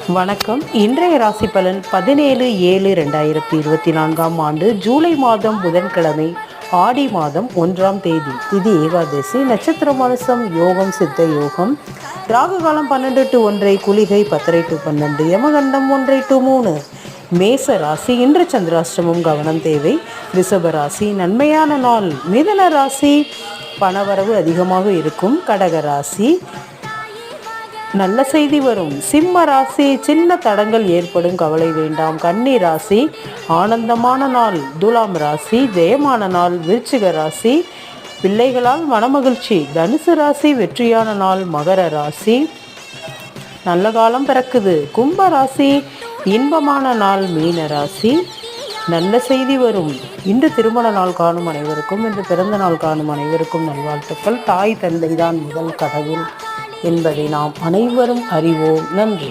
வணக்கம். இன்றைய ராசி பலன் 17/7/2024 ஜூலை மாதம் புதன்கிழமை, ஆடி மாதம் 1ஆம் தேதி, திதி ஏகாதசி, நட்சத்திரம் மனுசம், யோகம் சித்த யோகம், ராகு காலம் 12 to 1, குளிகை 10 to 12, யமகண்டம் 1 to 3. மேச ராசி இன்று சந்திராஷ்டமம், கவனம் தேவை. ரிஷப ராசி நன்மையான நாள். மிதுன ராசி பணவரவு அதிகமாக இருக்கும். கடக ராசி நல்ல செய்தி வரும். சிம்ம ராசி சின்ன தடங்கள் ஏற்படும், கவலை வேண்டாம். கன்னி ராசி ஆனந்தமான நாள். துலாம் ராசி ஜெயமான நாள். விருச்சிக ராசி பிள்ளைகளால் மனமகிழ்ச்சி. தனுசு ராசி வெற்றியான நாள். மகர ராசி நல்ல காலம் பிறக்குது. கும்ப ராசி இன்பமான நாள். மீன ராசி நல்ல செய்தி வரும். இன்று திருமண நாள் காணும் அனைவருக்கும், இன்று பிறந்த நாள் காணும் அனைவருக்கும் நல்வாழ்த்துக்கள். தாய் தந்தை தான் முதல் கடவுள் என்பதை நாம் அனைவரும் அறிவோம். நன்றி.